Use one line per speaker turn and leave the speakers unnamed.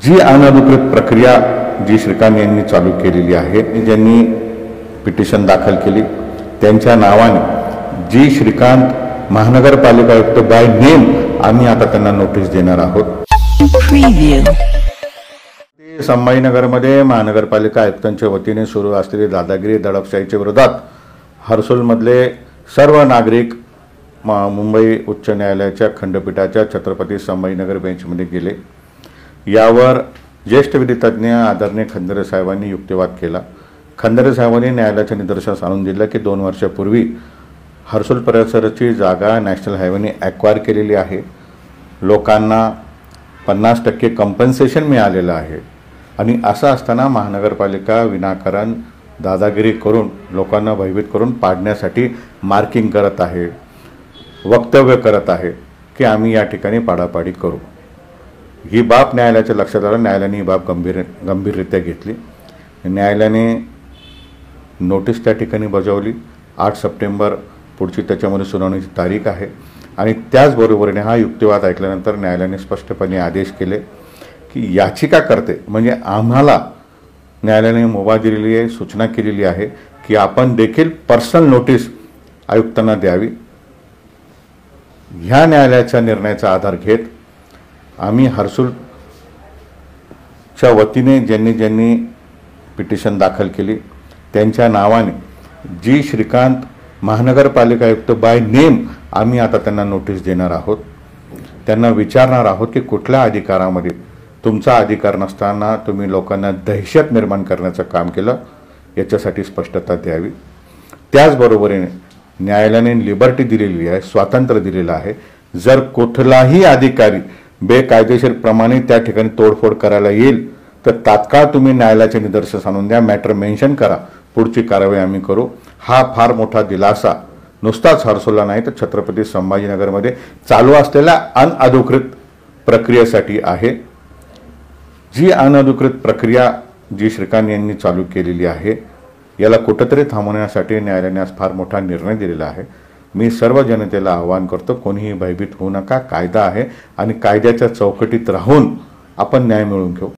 जी अनधिकृत प्रक्रिया जी श्रीकांत यांनी चालू केलेली आहे, ज्यांनी पिटिशन दाखल केली त्यांच्या नावाने जी श्रीकांत महानगरपालिका आयुक्त बाय नेम आम्ही आता त्यांना नोटीस देणार आहोत। संभाजीनगरमध्ये महानगरपालिका आयुक्तांच्या वतीने सुरू असलेली दादागिरी दडपशाहीच्या विरोधात हर्सुलमधले सर्व नागरिक मुंबई उच्च न्यायालयाच्या खंडपीठाच्या छत्रपती संभाजीनगर बेंचमध्ये गेले। यावर ज्येष्ठ विधितज्ञ आदरणीय खंदारे साहेबांनी युक्तिवाद केला। खंदारे साहेबांनी न्यायालयाच्या निदर्शनास आणून दिलं की 2 वर्षापूर्वी हर्सुल परिसराची जागा नॅशनल हायवेने ॲक्वायर केलेली आहे। लोकांना 50% कंपन्सेशन मिळालेलं आहे आणि असं असताना महानगरपालिका विनाकारण दादागिरी करून लोकांना भयभीत करून पाडण्यासाठी मार्किंग करत आहे, वक्तव्य करत आहे की आम्ही या ठिकाणी पाडापाडी करू। ही बाब न्यायालयाच्या लक्षात आलं। न्यायालयाने ही बाब गंभीररित्या घेतली। न्यायालयाने नोटीस त्या ठिकाणी बजावली। 8 सप्टेंबर पुढची त्याच्यामध्ये सुनावणीची तारीख आहे आणि त्याचबरोबरीने हा युक्तिवाद ऐकल्यानंतर न्यायालयाने स्पष्टपणे आदेश केले की याचिकाकर्ते म्हणजे आम्हाला न्यायालयाने मुभा दिलेली आहे, सूचना केलेली आहे की आपण देखील पर्सनल नोटीस आयुक्तांना द्यावी। ह्या न्यायालयाच्या निर्णयाचा आधार घेत आम्ही हर्सुलच्या वतीने ज्यांनी पिटिशन दाखल केली त्यांच्या नावाने जी श्रीकांत महानगरपालिका आयुक्त बाय नेम आम्ही आता त्यांना नोटीस देणार आहोत। त्यांना विचारणार आहोत की कुठल्या अधिकारामध्ये तुमचा अधिकार नसताना तुम्ही लोकांना दहशत निर्माण करण्याचं काम केलं, याच्यासाठी स्पष्टता द्यावी। त्याचबरोबरीने न्यायालयाने लिबर्टी दिलेली आहे, स्वातंत्र्य दिलेलं आहे। जर कुठलाही अधिकारी बेकायदेशीरप्रमाणे त्या ठिकाणी तोडफोड करायला येईल तर तात्काळ तुम्ही न्यायालयाचे निदर्शनास आणून द्या, मॅटर मेन्शन करा, पुढची कारवाई आम्ही करू। हा फार मोठा दिलासा नुसताच हर्सुलला नाही तर छत्रपती संभाजीनगरमध्ये चालू असलेल्या अनधिकृत प्रक्रियेसाठी आहे। जी अनधिकृत प्रक्रिया जी श्रीकांत यांनी चालू केलेली आहे याला कुठेतरी थांबवण्यासाठी न्यायालयाने आज फार मोठा निर्णय दिलेला आहे। मी सर्व जनतेला आवाहन करतो, कोणीही भयभीत होऊ नका। कायदा आहे आणि कायद्याच्या चौकटीत राहून आपण न्याय मिळवून घेऊ।